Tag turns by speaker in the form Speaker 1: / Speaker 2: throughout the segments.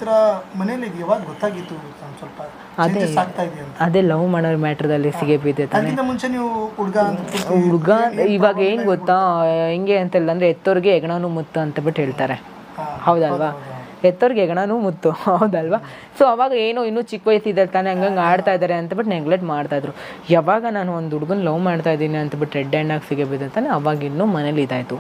Speaker 1: ಥರ ಮನೇಲಿ ಯಾವಾಗ ಗೊತ್ತಾಗಿತ್ತು ಸ್ವಲ್ಪ changes ಆಗ್ತಾ ಇದೆ ಅಂತ?
Speaker 2: ಅದೇ ಲವ್ ಮಾಡೋ ಮ್ಯಾಟ್ರದಲ್ಲಿ ಸಿಗೆ ಬಿದ್ದೆ ತಾನೆ.
Speaker 1: ಅದಕ್ಕಿಂತ ಮುಂಚೆ ನೀವು
Speaker 2: ಹುಡುಗ ಇವಾಗ ಏನು ಗೊತ್ತಾ, ಹೆಂಗೆ ಅಂತೆಲ್ಲ ಅಂದರೆ ಎತ್ತೋರಿಗೆ ಹೆಗಣನೂ ಮುತ್ತು ಅಂತ ಬಿಟ್ಟು ಹೇಳ್ತಾರೆ, ಹೌದಲ್ವಾ? ಎತ್ತೋರಿಗೆ ಹೆಗಣನೂ ಮುತ್ತು, ಹೌದಲ್ವಾ? ಸೊ ಅವಾಗ ಏನೋ ಇನ್ನೂ ಚಿಕ್ಕ ವಯಸ್ಸಿದ್ದಾರೆ ತಾನೆ, ಹಂಗಂಗೆ ಆಡ್ತಾ ಇದ್ದಾರೆ ಅಂತಬಿಟ್ಟು ನೆಗ್ಲೆಕ್ಟ್ ಮಾಡ್ತಾಯಿದ್ರು. ಯಾವಾಗ ನಾನು ಒಂದು ಹುಡುಗನ ಲವ್ ಮಾಡ್ತಾ ಇದ್ದೀನಿ ಅಂತಬಿಟ್ಟು ರೆಡ್ ಹ್ಯಾಂಡಾಗಿ ಸಿಗೆ ಬಿದ್ದೆ ತಾನೆ, ಅವಾಗ ಇನ್ನೂ ಮನೇಲಿ ಇದಾಯಿತು.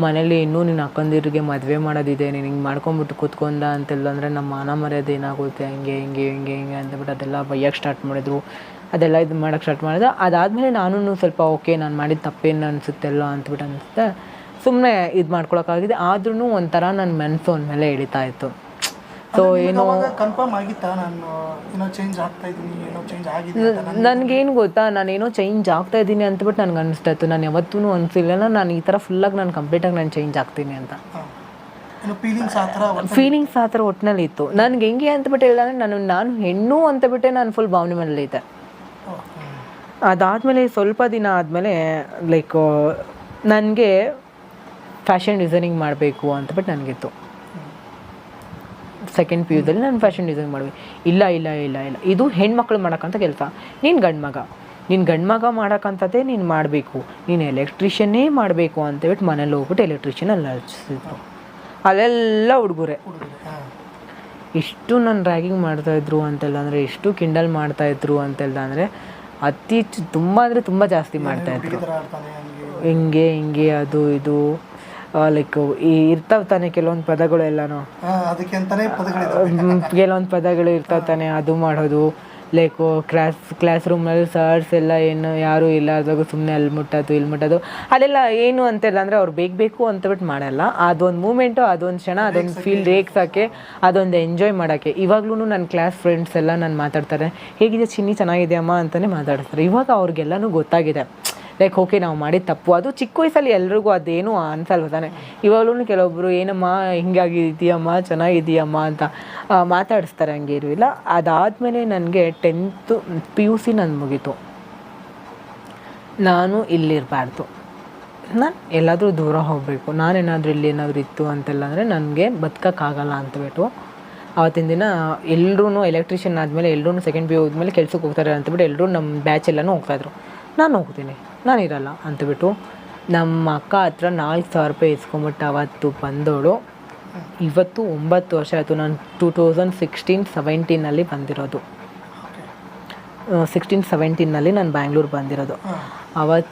Speaker 2: ಮನೇಲಿ ಇನ್ನೂ ನಿನ್ನ ಅಕ್ಕಂದಿರಿಗೆ ಮದುವೆ ಮಾಡೋದಿದೆ, ನೀನು ಹಿಂಗೆ ಮಾಡ್ಕೊಂಬಿಟ್ಟು ಕೂತ್ಕೊಂಡ ಅಂತೆಲ್ಲ ಅಂದರೆ ನಮ್ಮ ಮಾನ ಮರ್ಯಾದೆ ಏನಾಗುತ್ತೆ, ಹಿಂಗೆ ಹಿಂಗೆ ಹಿಂಗೆ ಹಿಂಗೆ ಅಂತಬಿಟ್ಟು ಅದೆಲ್ಲ ಬೈಯೋಕ್ಕೆ ಸ್ಟಾರ್ಟ್ ಮಾಡಿದ್ರು. ಅದೆಲ್ಲ ಇದು ಮಾಡೋಕ್ಕೆ ಸ್ಟಾರ್ಟ್ ಮಾಡಿದೆ. ಅದಾದಮೇಲೆ ನಾನು ಸ್ವಲ್ಪ ಓಕೆ ನಾನು ಮಾಡಿದ ತಪ್ಪೇನು ಅನಿಸುತ್ತೆಲ್ಲ ಅಂತಬಿಟ್ಟು ಅನಿಸುತ್ತೆ, ಸುಮ್ಮನೆ ಇದು ಮಾಡ್ಕೊಳಕ್ಕಾಗಿದೆ. ಆದ್ರೂ ಒಂಥರ ನನ್ನ ಮನಸ್ಸು ಅಂದಮೇಲೆ ಎಳಿತಾ ಇತ್ತು. ಸೊ ಏನೋ
Speaker 1: ಕನ್ಫರ್ಮ್ ಆಗಿತ್ತಾ ನಾನು ಏನೋ ಚೇಂಜ್ ಆಗ್ತಾ ಇದ್ದೀನಿ, ಏನೋ ಚೇಂಜ್ ಆಗಿದೆ ಅಂತ?
Speaker 2: ನನಗೇನು ಗೊತ್ತಾ, ನಾನೇನೋ ಚೇಂಜ್ ಆಗ್ತಾ ಇದ್ದೀನಿ ಅಂತಬಿಟ್ಟು ನನಗೆ ಅನಿಸ್ತಾ ಇತ್ತು. ನಾನು ಯಾವತ್ತೂ ಅನಿಸಿಲ್ಲ ನಾನು ಈ ಥರ ಫುಲ್ಲಾಗಿ ನಾನು ಕಂಪ್ಲೀಟಾಗಿ ನಾನು ಚೇಂಜ್ ಆಗ್ತೀನಿ ಅಂತ. ಫೀಲಿಂಗ್ಸ್ ಆ ಥರ ಒಟ್ಟಿನಲ್ಲಿ ಇತ್ತು. ನನಗೆ ಹೆಂಗೆ ಅಂತಬಿಟ್ಟು ಹೇಳಿದ್ರೆ ನಾನು ಹೆಣ್ಣು ಅಂತಬಿಟ್ಟೆ ನಾನು ಫುಲ್ ಭಾವನೆ ಮಾಡಲಿದ್ದೆ. ಅದಾದಮೇಲೆ ಸ್ವಲ್ಪ ದಿನ ಆದಮೇಲೆ ಲೈಕ್ ನನಗೆ ಫ್ಯಾಷನ್ ಡಿಸೈನಿಂಗ್ ಮಾಡಬೇಕು ಅಂತಬಿಟ್ಟು ನನಗಿತ್ತು. ಸೆಕೆಂಡ್ ಪಿ ಯುದಲ್ಲಿ ನಾನು ಫ್ಯಾಷನ್ ಡಿಸೈನ್ ಮಾಡಬೇಕು. ಇಲ್ಲ ಇಲ್ಲ ಇಲ್ಲ ಇಲ್ಲ, ಇದು ಹೆಣ್ಮಕ್ಳು ಮಾಡೋಕ್ಕಂಥ ಕೆಲಸ. ನೀನು ಗಂಡು ಮಗ ಮಾಡೋಕ್ಕಂಥದ್ದೇ ನೀನು ಮಾಡಬೇಕು, ನೀನು ಎಲೆಕ್ಟ್ರಿಷಿಯನ್ನೇ ಮಾಡಬೇಕು ಅಂತೇಳ್ಬಿಟ್ಟು ಮನೇಲಿ ಹೋಗ್ಬಿಟ್ಟು ಎಲೆಕ್ಟ್ರಿಷಿಯನ್ ಅಲ್ಲಿ ಹಚ್ಚಿದ್ರು. ಅಲ್ಲೆಲ್ಲ ಹುಡುಗರೆ ಎಷ್ಟು ನನ್ನ ರ್ಯಾಗಿಂಗ್ ಮಾಡ್ತಾಯಿದ್ರು ಅಂತೆಲ್ಲ ಅಂದರೆ, ಎಷ್ಟು ಕಿಂಡಲ್ ಮಾಡ್ತಾಯಿದ್ರು ಅಂತೆಲ್ಲ ಅಂದರೆ ತುಂಬ ಅಂದರೆ ತುಂಬ ಜಾಸ್ತಿ ಮಾಡ್ತಾಯಿದ್ರು. ಹಿಂಗೆ ಹಿಂಗೆ ಅದು ಇದು ಲೈಕ್ ಇರ್ತಾವೆ ತಾನೆ ಕೆಲವೊಂದು ಪದಗಳು ಎಲ್ಲನೂ, ಕೆಲವೊಂದು ಪದಗಳು ಇರ್ತಾವೆ ತಾನೆ, ಅದು ಮಾಡೋದು. ಲೈಕ್ ಕ್ಲಾಸ್ ರೂಮ್ನಲ್ಲಿ ಸರ್ಸ್ ಎಲ್ಲ ಏನು ಯಾರೂ ಇಲ್ಲ ಅದಾಗ ಸುಮ್ಮನೆ ಅಲ್ಲಿ ಮುಟ್ಟೋದು ಇಲ್ಲಿ ಮುಟ್ಟೋದು ಅದೆಲ್ಲ ಏನು ಅಂತೆಲ್ಲ ಅಂದರೆ ಅವ್ರು ಬೇಕು ಅಂತಬಿಟ್ಟು ಮಾಡಲ್ಲ. ಅದೊಂದು ಮೂಮೆಂಟು, ಅದೊಂದು ಕ್ಷಣ, ಅದೊಂದು ಫೀಲ್ ರೇಗ್ಸೋಕ್ಕೆ, ಅದೊಂದು ಎಂಜಾಯ್ ಮಾಡೋಕ್ಕೆ. ಇವಾಗ್ಲೂ ನನ್ನ ಕ್ಲಾಸ್ ಫ್ರೆಂಡ್ಸ್ ಎಲ್ಲ ನಾನು ಮಾತಾಡ್ತಾರೆ, ಹೇಗಿದೆ ಚಿನ್ನಿ ಚೆನ್ನಾಗಿದೆ ಅಮ್ಮ ಅಂತಲೇ ಮಾತಾಡ್ತಾರೆ. ಇವಾಗ ಅವ್ರಿಗೆಲ್ಲನೂ ಗೊತ್ತಾಗಿದೆ ಲೈಕ್ ಓಕೆ ನಾವು ಮಾಡಿದ ತಪ್ಪು. ಅದು ಚಿಕ್ಕ ವಯಸ್ಸಲ್ಲಿ ಎಲ್ರಿಗೂ ಅದೇನು ಅನ್ಸಲ್ವ ತಾನೆ. ಇವಾಗಲೂ ಕೆಲವೊಬ್ಬರು ಏನಮ್ಮ ಹಿಂಗಾಗಿದೆಯಮ್ಮ ಚೆನ್ನಾಗಿದೆಯಮ್ಮ ಅಂತ ಮಾತಾಡಿಸ್ತಾರೆ, ಹಂಗೆ ಇರಲಿಲ್ಲ. ಅದಾದಮೇಲೆ ನನಗೆ 10th PUC ನಾನು ಮುಗೀತು. ನಾನು ಇಲ್ಲಿರಬಾರ್ದು, ನಾನು ಎಲ್ಲಾದರೂ ದೂರ ಹೋಗಬೇಕು, ನಾನೇನಾದರೂ ಇಲ್ಲಿ ಏನಾದರೂ ಇತ್ತು ಅಂತೆಲ್ಲ ಅಂದರೆ ನನಗೆ ಬದುಕೋಕ್ಕಾಗಲ್ಲ ಅಂತಬಿಟ್ಟು ಆವತ್ತಿನ ದಿನ ಎಲ್ಲರೂ ಎಲೆಕ್ಟ್ರಿಷಿಯನ್ ಆದಮೇಲೆ ಎಲ್ಲರೂ ಸೆಕೆಂಡ್ PU ಆದಮೇಲೆ ಕೆಲ್ಸಕ್ಕೆ ಹೋಗ್ತಾರೆ ಅಂತಬಿಟ್ಟು ಎಲ್ಲರೂ ನಮ್ಮ ಬ್ಯಾಚ್ ಎಲ್ಲನೂ ಹೋಗ್ತಾಯಿದ್ರು. ನಾನು ಹೋಗ್ತೀನಿ, ನಾನಿರಲ್ಲ ಅಂತಬಿಟ್ಟು ನಮ್ಮ ಅಕ್ಕ ಹತ್ರ 4,000 ರೂಪಾಯಿ ಇಸ್ಕೊಂಬಿಟ್ಟು ಅವತ್ತು ಬಂದೋಳು. ಇವತ್ತು 9 ವರ್ಷ ಆಯಿತು. ನಾನು 2016-17 ಬಂದಿರೋದು. 16-17 ನಾನು ಬ್ಯಾಂಗ್ಳೂರು ಬಂದಿರೋದು. ಅವತ್ತು